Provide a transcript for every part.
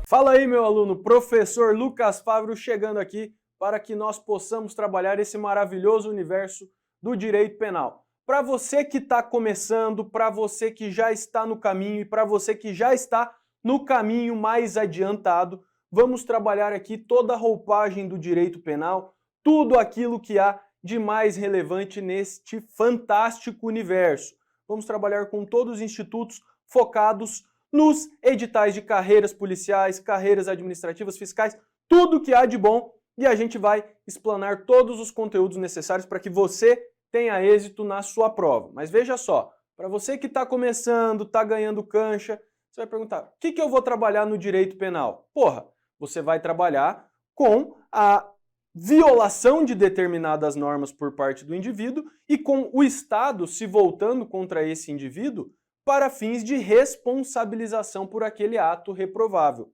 Fala aí, meu aluno, professor Lucas Favro chegando aqui para que nós possamos trabalhar esse maravilhoso universo do direito penal. Para você que está começando, para você que já está no caminho e para você que já está no caminho mais adiantado, vamos trabalhar aqui toda a roupagem do direito penal, tudo aquilo que há de mais relevante neste fantástico universo. Vamos trabalhar com todos os institutos focados nos editais de carreiras policiais, carreiras administrativas, fiscais, tudo que há de bom, e a gente vai explanar todos os conteúdos necessários para que você tenha êxito na sua prova. Mas veja só, para você que está começando, está ganhando cancha, você vai perguntar, o que eu vou trabalhar no direito penal? Porra, você vai trabalhar com a violação de determinadas normas por parte do indivíduo e com o Estado se voltando contra esse indivíduo para fins de responsabilização por aquele ato reprovável.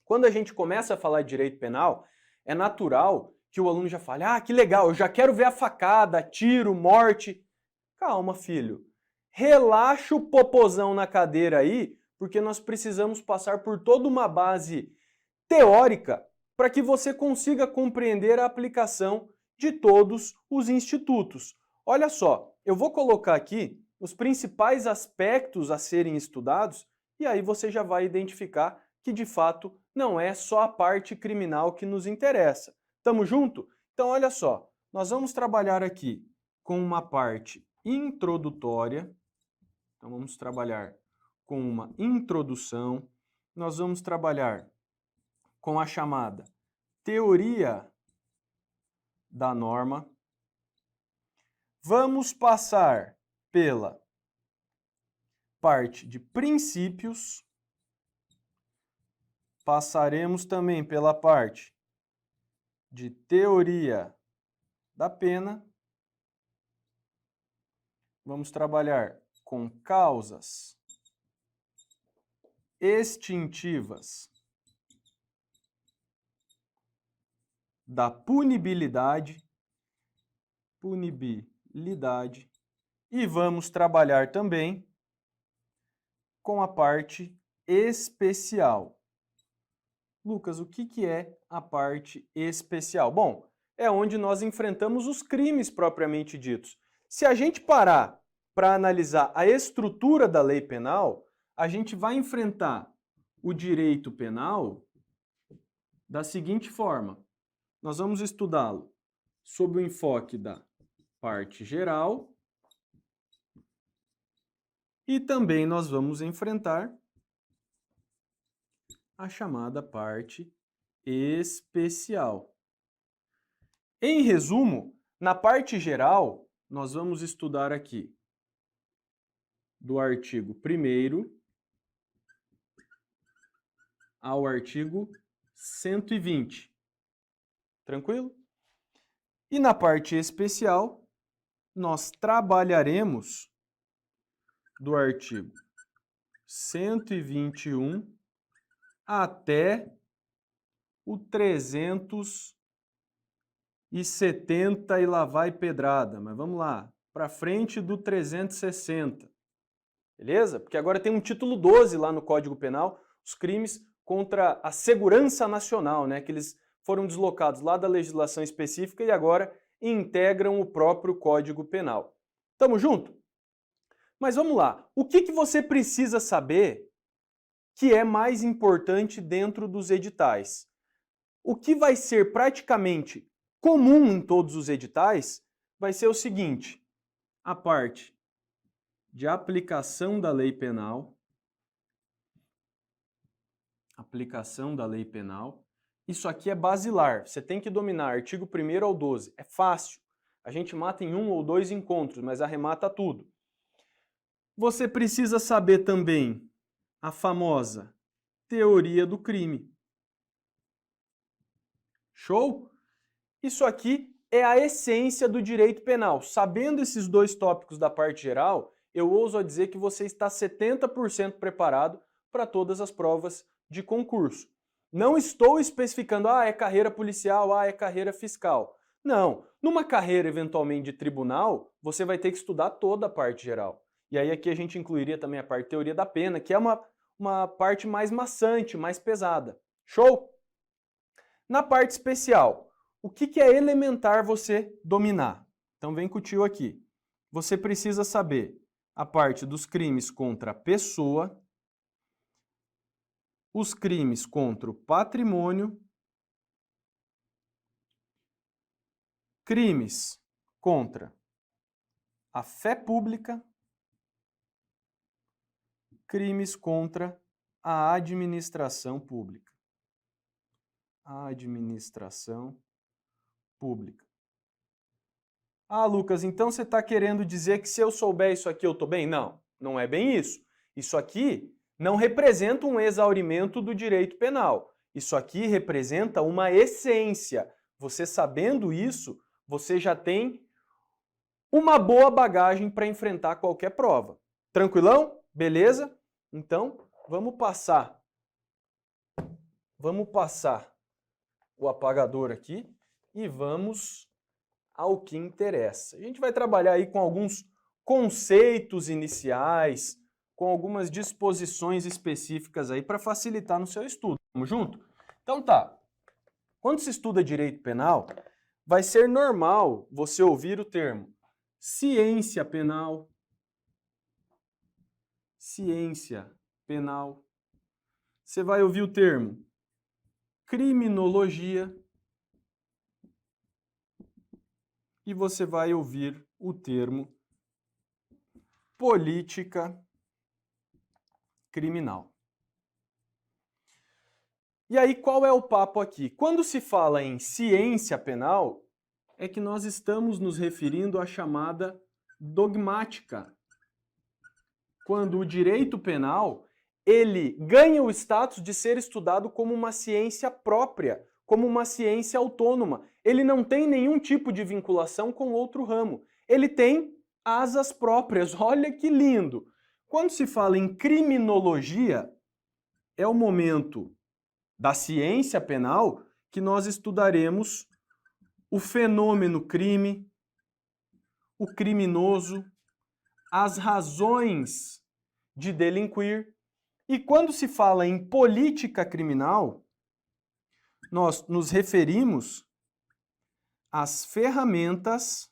Quando a gente começa a falar de direito penal, é natural que o aluno já fale, que legal, eu já quero ver a facada, tiro, morte. Calma, filho. Relaxa o popozão na cadeira aí, porque nós precisamos passar por toda uma base teórica para que você consiga compreender a aplicação de todos os institutos. Olha só, eu vou colocar aqui os principais aspectos a serem estudados e aí você já vai identificar que de fato não é só a parte criminal que nos interessa. Tamo junto? Então olha só, nós vamos trabalhar aqui com uma parte introdutória, então vamos trabalhar com uma introdução, nós vamos trabalhar com a chamada teoria da norma, vamos passar pela parte de princípios, passaremos também pela parte de teoria da pena, vamos trabalhar com causas extintivas da punibilidade, e vamos trabalhar também com a parte especial. Lucas, o que é a parte especial? Bom, é onde nós enfrentamos os crimes propriamente ditos. Se a gente parar para analisar a estrutura da lei penal, a gente vai enfrentar o direito penal da seguinte forma. Nós vamos estudá-lo sob o enfoque da parte geral e também nós vamos enfrentar a chamada parte especial. Em resumo, na parte geral, nós vamos estudar aqui do artigo 1º ao artigo 120. Tranquilo? E na parte especial, nós trabalharemos do artigo 121 até o 370 e lá vai pedrada. Mas vamos lá, para frente do 360. Beleza? Porque agora tem um título 12 lá no Código Penal, os crimes contra a segurança nacional, né? Que eles foram deslocados lá da legislação específica e agora integram o próprio Código Penal. Tamo junto? Mas vamos lá. O que você precisa saber que é mais importante dentro dos editais? O que vai ser praticamente comum em todos os editais vai ser o seguinte: a parte de aplicação da lei penal, isso aqui é basilar, você tem que dominar artigo 1º ao 12, é fácil, a gente mata em 1 ou 2 encontros, mas arremata tudo. Você precisa saber também a famosa teoria do crime. Show? Isso aqui é a essência do direito penal. Sabendo esses dois tópicos da parte geral, eu ouso a dizer que você está 70% preparado para todas as provas de concurso. Não estou especificando, é carreira policial, é carreira fiscal. Não. Numa carreira, eventualmente, de tribunal, você vai ter que estudar toda a parte geral. E aí aqui a gente incluiria também a parte de teoria da pena, que é uma parte mais maçante, mais pesada. Show? Na parte especial, o que é elementar você dominar? Então vem com o tio aqui. Você precisa saber a parte dos crimes contra a pessoa, os crimes contra o patrimônio, crimes contra a fé pública, crimes contra a administração pública. Administração pública. Ah, Lucas, então você está querendo dizer que se eu souber isso aqui eu estou bem? Não, não é bem isso. Isso aqui não representa um exaurimento do direito penal. Isso aqui representa uma essência. Você sabendo isso, você já tem uma boa bagagem para enfrentar qualquer prova. Tranquilão? Beleza? Então, vamos passar o apagador aqui e vamos ao que interessa. A gente vai trabalhar aí com alguns conceitos iniciais, com algumas disposições específicas aí para facilitar no seu estudo. Vamos junto? Então tá. Quando se estuda direito penal, vai ser normal você ouvir o termo ciência penal, ciência penal. Você vai ouvir o termo criminologia e você vai ouvir o termo política criminal. E aí, qual é o papo aqui? Quando se fala em ciência penal, é que nós estamos nos referindo à chamada dogmática. Quando o direito penal, ele ganha o status de ser estudado como uma ciência própria, como uma ciência autônoma. Ele não tem nenhum tipo de vinculação com outro ramo. Ele tem asas próprias. Olha que lindo! Quando se fala em criminologia, é o momento da ciência penal que nós estudaremos o fenômeno crime, o criminoso, as razões de delinquir. E quando se fala em política criminal, nós nos referimos às ferramentas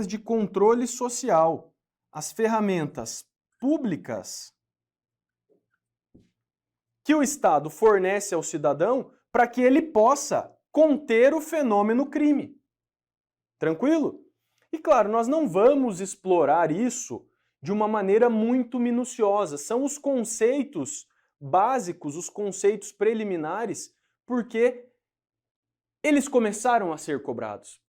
de controle social, as ferramentas públicas que o Estado fornece ao cidadão para que ele possa conter o fenômeno crime. Tranquilo? E claro, nós não vamos explorar isso de uma maneira muito minuciosa. São os conceitos básicos, os conceitos preliminares, porque eles começaram a ser cobrados.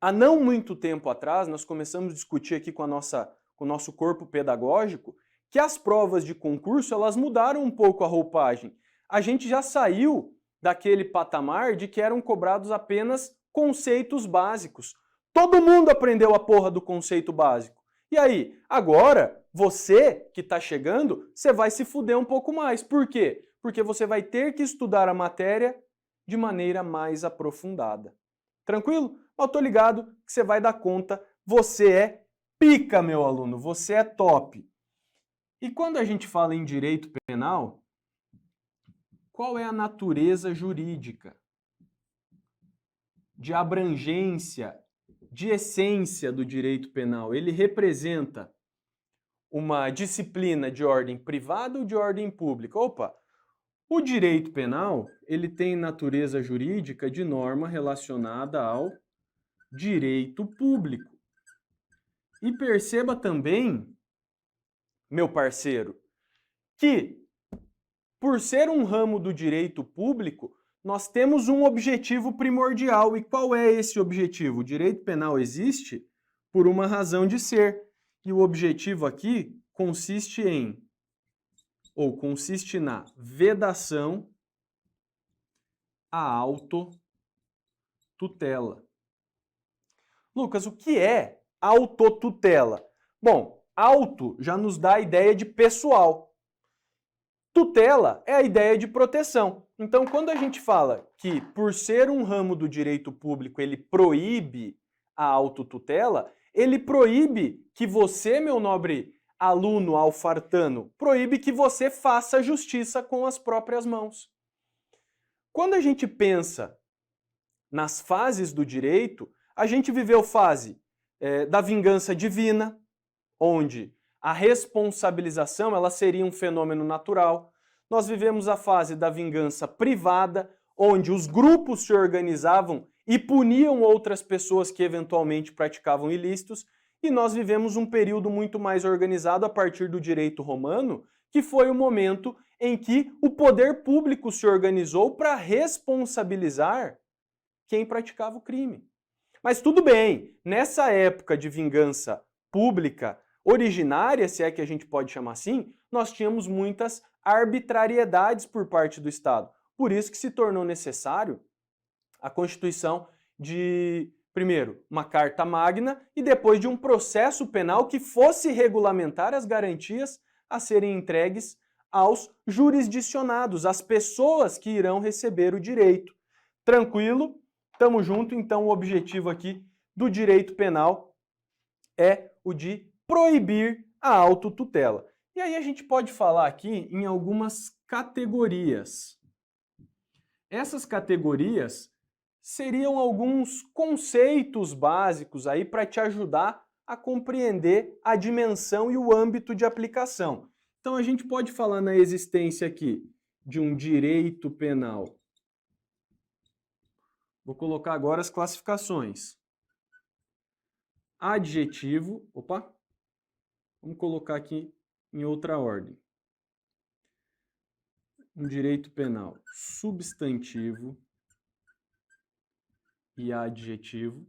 Há não muito tempo atrás, nós começamos a discutir aqui com o nosso corpo pedagógico que as provas de concurso elas mudaram um pouco a roupagem. A gente já saiu daquele patamar de que eram cobrados apenas conceitos básicos. Todo mundo aprendeu a porra do conceito básico. E aí, agora, você que está chegando, você vai se fuder um pouco mais. Por quê? Porque você vai ter que estudar a matéria de maneira mais aprofundada. Tranquilo? Eu tô ligado que você vai dar conta. Você é pica, meu aluno. Você é top. E quando a gente fala em direito penal, qual é a natureza jurídica de abrangência, de essência do direito penal? Ele representa uma disciplina de ordem privada ou de ordem pública? Opa! O direito penal, ele tem natureza jurídica de norma relacionada ao direito público. E perceba também, meu parceiro, que por ser um ramo do direito público, nós temos um objetivo primordial. E qual é esse objetivo? O direito penal existe por uma razão de ser. E o objetivo aqui consiste na vedação à autotutela. Lucas, o que é autotutela? Bom, auto já nos dá a ideia de pessoal. Tutela é a ideia de proteção. Então, quando a gente fala que, por ser um ramo do direito público, ele proíbe a autotutela, Ele proíbe que você, meu nobre aluno alfartano, proíbe que você faça justiça com as próprias mãos. Quando a gente pensa nas fases do direito, a gente viveu fase da vingança divina, onde a responsabilização ela seria um fenômeno natural. Nós vivemos a fase da vingança privada, onde os grupos se organizavam e puniam outras pessoas que eventualmente praticavam ilícitos, e nós vivemos um período muito mais organizado a partir do direito romano, que foi o momento em que o poder público se organizou para responsabilizar quem praticava o crime. Mas tudo bem, nessa época de vingança pública originária, se é que a gente pode chamar assim, nós tínhamos muitas arbitrariedades por parte do Estado. Por isso que se tornou necessário a constituição de, primeiro, uma carta magna e depois de um processo penal que fosse regulamentar as garantias a serem entregues aos jurisdicionados, às pessoas que irão receber o direito. Tranquilo? Tamo junto, então o objetivo aqui do direito penal é o de proibir a autotutela. E aí a gente pode falar aqui em algumas categorias. Essas categorias seriam alguns conceitos básicos aí para te ajudar a compreender a dimensão e o âmbito de aplicação. Então a gente pode falar na existência aqui de um direito penal. Vou colocar agora as classificações. Adjetivo, vamos colocar aqui em outra ordem. Um direito penal substantivo e adjetivo.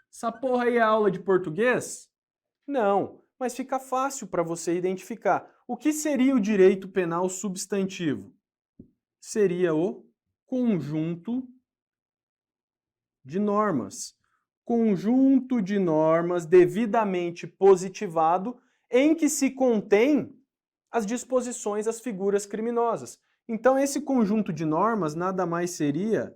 Essa porra aí é aula de português? Não, mas fica fácil para você identificar. O que seria o direito penal substantivo? Seria o conjunto de normas. Conjunto de normas devidamente positivado em que se contém as disposições, as figuras criminosas. Então esse conjunto de normas nada mais seria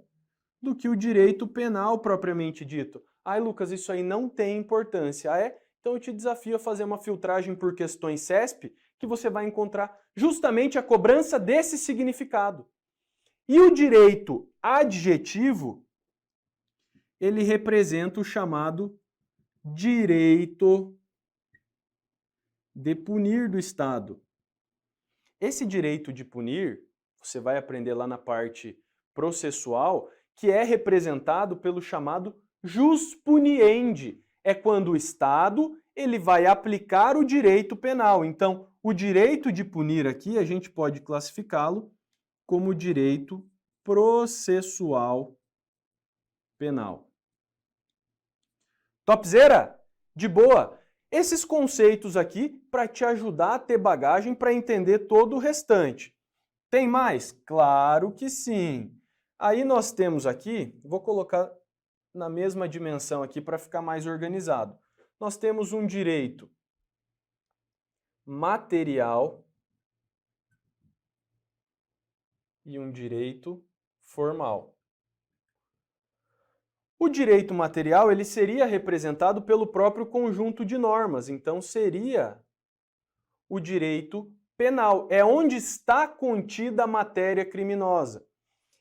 do que o direito penal propriamente dito. Ai, Lucas, isso aí não tem importância, Então eu te desafio a fazer uma filtragem por questões CESP que você vai encontrar justamente a cobrança desse significado. E o direito adjetivo, ele representa o chamado direito de punir do Estado. Esse direito de punir, você vai aprender lá na parte processual, que é representado pelo chamado jus puniendi. É quando o Estado ele vai aplicar o direito penal. Então, o direito de punir aqui, a gente pode classificá-lo como direito processual penal. Topzera? De boa? Esses conceitos aqui para te ajudar a ter bagagem para entender todo o restante. Tem mais? Claro que sim. Aí nós temos aqui, vou colocar na mesma dimensão aqui para ficar mais organizado. Nós temos um direito material e um direito formal. O direito material ele seria representado pelo próprio conjunto de normas, então seria o direito penal. É onde está contida a matéria criminosa.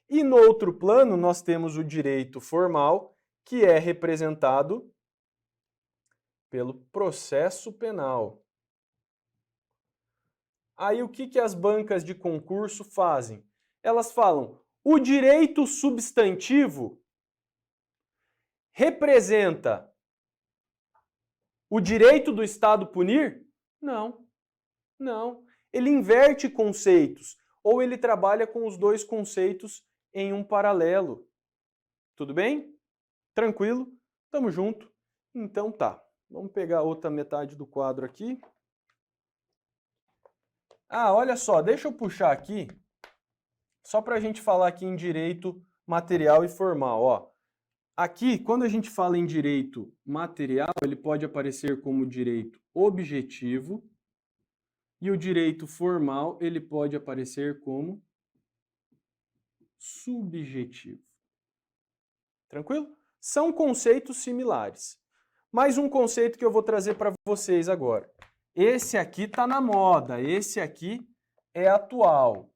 E no outro plano nós temos o direito formal, que é representado pelo processo penal. Aí o que as bancas de concurso fazem? Elas falam, o direito substantivo representa o direito do Estado punir? Não, não. Ele inverte conceitos, ou ele trabalha com os dois conceitos em um paralelo. Tudo bem? Tranquilo? Tamo junto? Então tá. Vamos pegar a outra metade do quadro aqui. Ah, olha só, deixa eu puxar aqui, só para a gente falar aqui em direito material e formal, ó. Aqui, quando a gente fala em direito material, ele pode aparecer como direito objetivo e o direito formal, ele pode aparecer como subjetivo. Tranquilo? São conceitos similares. Mais um conceito que eu vou trazer para vocês agora. Esse aqui está na moda, esse aqui é atual,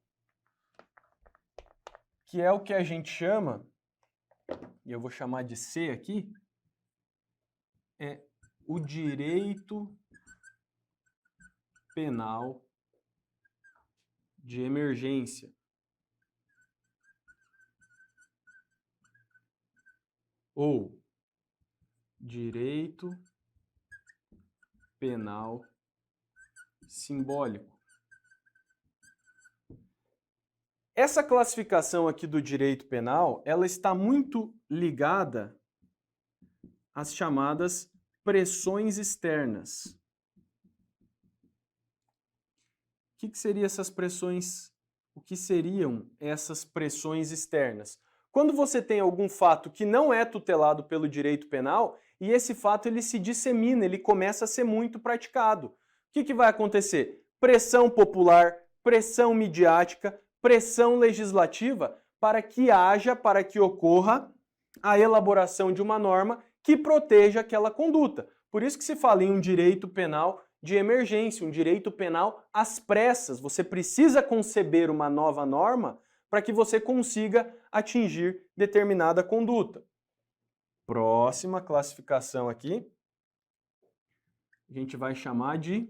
que é o que a gente chama, e eu vou chamar de C aqui, é o direito penal de emergência. Ou direito penal simbólico. Essa classificação aqui do direito penal, ela está muito ligada às chamadas pressões externas. O que seriam essas pressões? O que seriam essas pressões externas? Quando você tem algum fato que não é tutelado pelo direito penal e esse fato ele se dissemina, ele começa a ser muito praticado. O que vai acontecer? Pressão popular, pressão midiática, pressão legislativa para que ocorra a elaboração de uma norma que proteja aquela conduta. Por isso que se fala em um direito penal de emergência, um direito penal às pressas. Você precisa conceber uma nova norma para que você consiga atingir determinada conduta. Próxima classificação aqui, a gente vai chamar de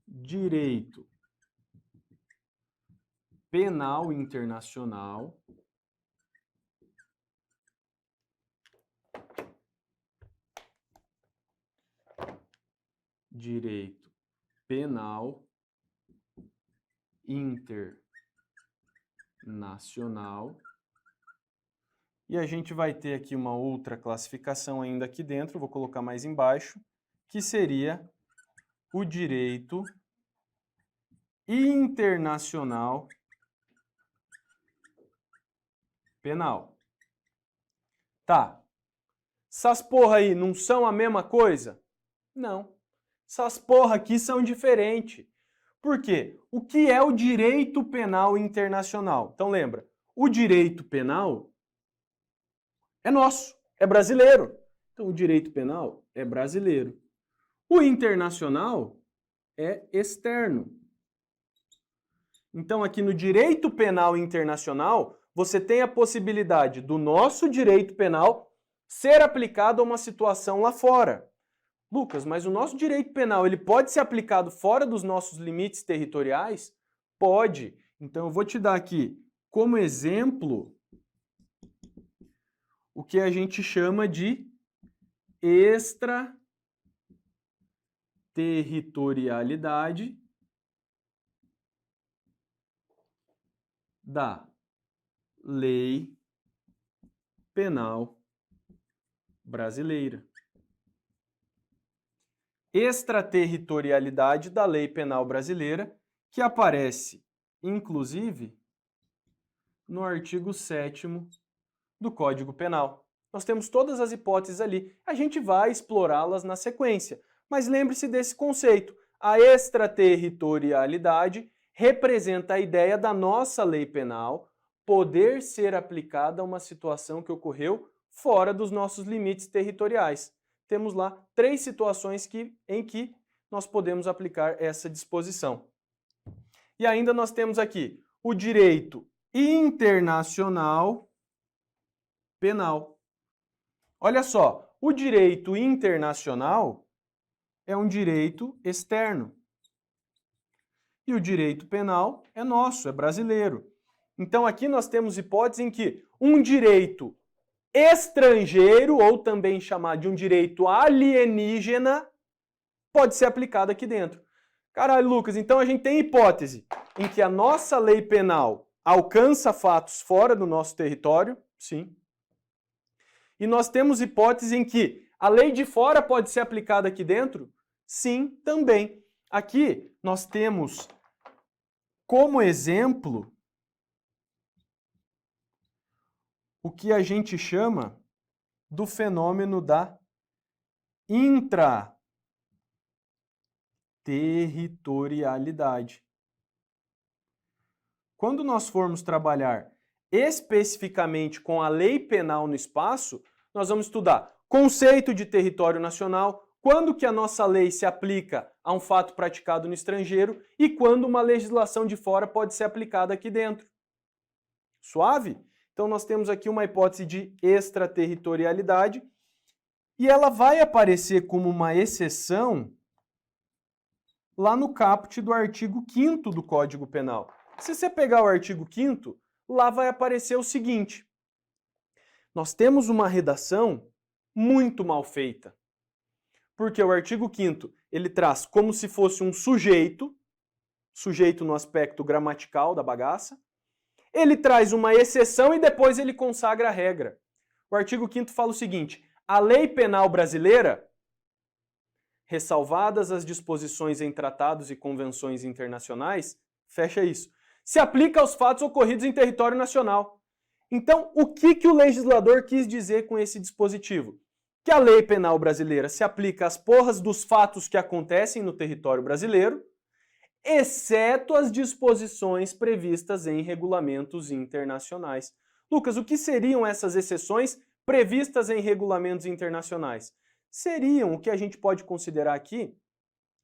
direito penal internacional. Direito penal internacional. E a gente vai ter aqui uma outra classificação ainda aqui dentro, vou colocar mais embaixo, que seria o direito internacional penal. Tá. Essas porra aí não são a mesma coisa? Não. Essas porra aqui são diferentes. Por quê? O que é o direito penal internacional? Então lembra, o direito penal é nosso, é brasileiro. Então o direito penal é brasileiro. O internacional é externo. Então aqui no direito penal internacional, você tem a possibilidade do nosso direito penal ser aplicado a uma situação lá fora. Lucas, mas o nosso direito penal ele pode ser aplicado fora dos nossos limites territoriais? Pode. Então eu vou te dar aqui como exemplo o que a gente chama de extraterritorialidade da lei penal brasileira. Extraterritorialidade da lei penal brasileira, que aparece, inclusive, no artigo 7º do Código Penal. Nós temos todas as hipóteses ali. A gente vai explorá-las na sequência. Mas lembre-se desse conceito. A extraterritorialidade representa a ideia da nossa lei penal poder ser aplicada a uma situação que ocorreu fora dos nossos limites territoriais. Temos lá 3 situações em que nós podemos aplicar essa disposição. E ainda nós temos aqui o direito internacional penal. Olha só, o direito internacional é um direito externo. E o direito penal é nosso, é brasileiro. Então aqui nós temos hipótese em que um direito estrangeiro, ou também chamado de um direito alienígena, pode ser aplicado aqui dentro. Caralho, Lucas, então a gente tem hipótese em que a nossa lei penal alcança fatos fora do nosso território, sim. E nós temos hipótese em que a lei de fora pode ser aplicada aqui dentro, sim, também. Aqui nós temos como exemplo o que a gente chama do fenômeno da intraterritorialidade. Quando nós formos trabalhar especificamente com a lei penal no espaço, nós vamos estudar conceito de território nacional, quando que a nossa lei se aplica a um fato praticado no estrangeiro e quando uma legislação de fora pode ser aplicada aqui dentro. Suave? Então nós temos aqui uma hipótese de extraterritorialidade e ela vai aparecer como uma exceção lá no caput do artigo 5º do Código Penal. Se você pegar o artigo 5º, lá vai aparecer o seguinte: nós temos uma redação muito mal feita. Porque o artigo 5º, ele traz como se fosse um sujeito no aspecto gramatical da bagaça, ele traz uma exceção e depois ele consagra a regra. O artigo 5º fala o seguinte: a lei penal brasileira, ressalvadas as disposições em tratados e convenções internacionais, fecha isso, se aplica aos fatos ocorridos em território nacional. Então, o que o legislador quis dizer com esse dispositivo? Que a lei penal brasileira se aplica às porras dos fatos que acontecem no território brasileiro, exceto as disposições previstas em regulamentos internacionais. Lucas, o que seriam essas exceções previstas em regulamentos internacionais? Seriam o que a gente pode considerar aqui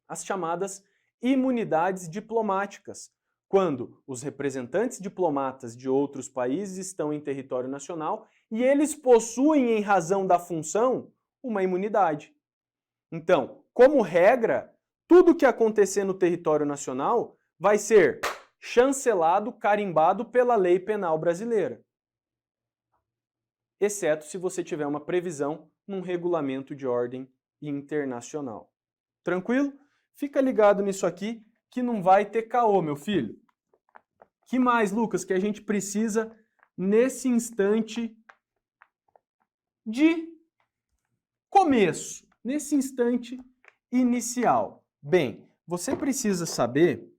as chamadas imunidades diplomáticas, quando os representantes diplomatas de outros países estão em território nacional e eles possuem, em razão da função, uma imunidade. Então, como regra, tudo que acontecer no território nacional vai ser chancelado, carimbado pela lei penal brasileira. Exceto se você tiver uma previsão num regulamento de ordem internacional. Tranquilo? Fica ligado nisso aqui que não vai ter caô, meu filho. Que mais, Lucas, que a gente precisa nesse instante de começo, nesse instante inicial? Bem, você precisa saber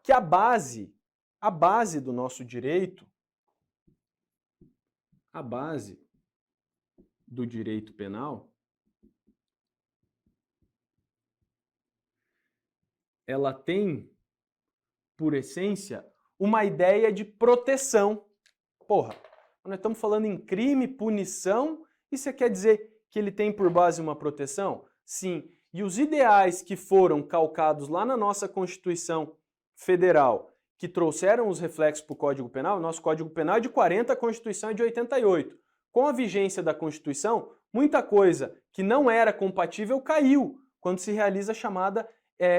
que a base do nosso direito, a base do direito penal, ela tem, por essência, uma ideia de proteção. Porra, nós estamos falando em crime, punição, e você quer dizer que ele tem por base uma proteção? Sim. E os ideais que foram calcados lá na nossa Constituição Federal, que trouxeram os reflexos para o Código Penal, o nosso Código Penal é de 40, a Constituição é de 88. Com a vigência da Constituição, muita coisa que não era compatível caiu, quando se realiza a chamada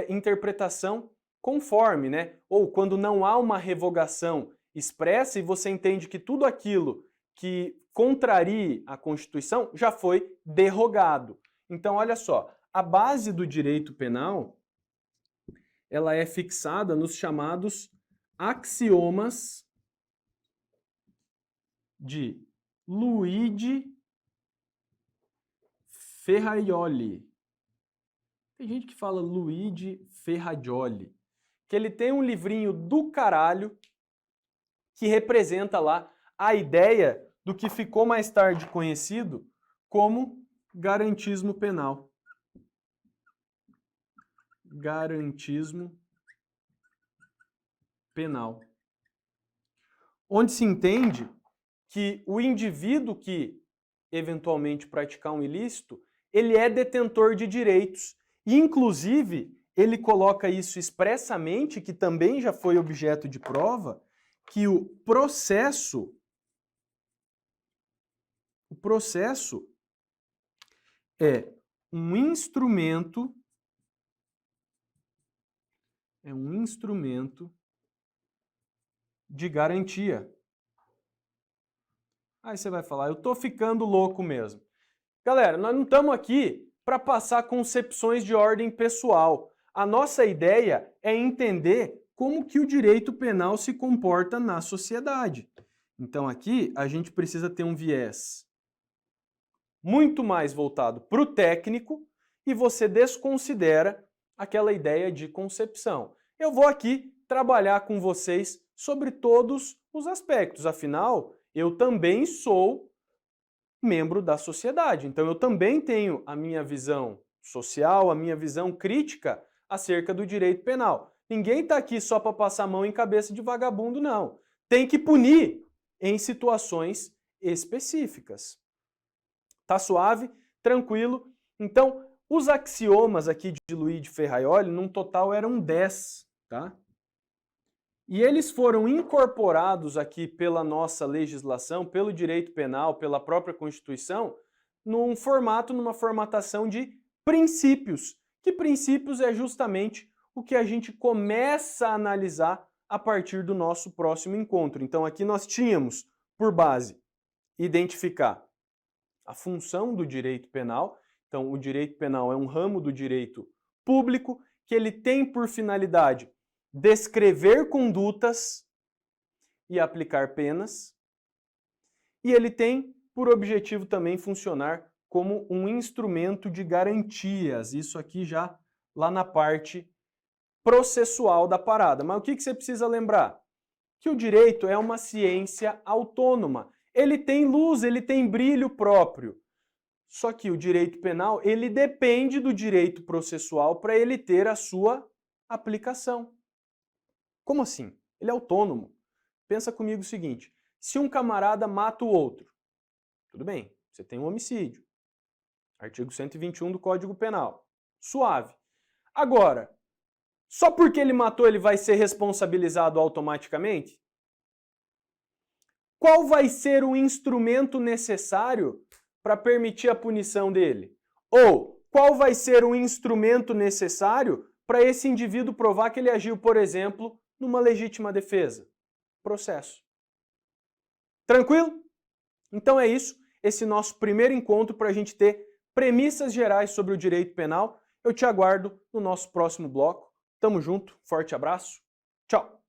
interpretação conforme, né? Ou quando não há uma revogação expressa e você entende que tudo aquilo que contrarie a Constituição já foi derrogado. Então, olha só, a base do direito penal, ela é fixada nos chamados axiomas de Luigi Ferraioli. Tem gente que fala Luigi Ferrajoli, que ele tem um livrinho do caralho que representa lá a ideia do que ficou mais tarde conhecido como garantismo penal. Garantismo penal. Onde se entende que o indivíduo que eventualmente praticar um ilícito, ele é detentor de direitos. E, inclusive, ele coloca isso expressamente, que também já foi objeto de prova, que o processo é um instrumento de garantia. Aí você vai falar, eu tô ficando louco mesmo. Galera, nós não estamos aqui para passar concepções de ordem pessoal. A nossa ideia é entender como que o direito penal se comporta na sociedade. Então aqui a gente precisa ter um viés muito mais voltado para o técnico e você desconsidera aquela ideia de concepção. Eu vou aqui trabalhar com vocês sobre todos os aspectos, afinal, eu também sou membro da sociedade, então eu também tenho a minha visão social, a minha visão crítica acerca do direito penal. Ninguém está aqui só para passar a mão em cabeça de vagabundo, não. Tem que punir em situações específicas. Tá suave? Tranquilo? Então, os axiomas aqui de Luigi de Ferraioli, num total eram 10, tá? E eles foram incorporados aqui pela nossa legislação, pelo direito penal, pela própria Constituição, numa formatação de princípios. Que princípios é justamente o que a gente começa a analisar a partir do nosso próximo encontro. Então aqui nós tínhamos, por base, identificar a função do direito penal. Então o direito penal é um ramo do direito público que ele tem por finalidade descrever condutas e aplicar penas. E ele tem por objetivo também funcionar como um instrumento de garantias. Isso aqui já lá na parte processual da parada. Mas o que você precisa lembrar? Que o direito é uma ciência autônoma. Ele tem luz, ele tem brilho próprio. Só que o direito penal, ele depende do direito processual para ele ter a sua aplicação. Como assim? Ele é autônomo. Pensa comigo o seguinte, se um camarada mata o outro, tudo bem, você tem um homicídio. Artigo 121 do Código Penal. Suave. Agora, só porque ele matou ele vai ser responsabilizado automaticamente? Qual vai ser o instrumento necessário para permitir a punição dele? Ou qual vai ser o instrumento necessário para esse indivíduo provar que ele agiu, por exemplo, numa legítima defesa? Processo. Tranquilo? Então é isso, esse nosso primeiro encontro para a gente ter premissas gerais sobre o direito penal. Eu te aguardo no nosso próximo bloco. Tamo junto, forte abraço, tchau!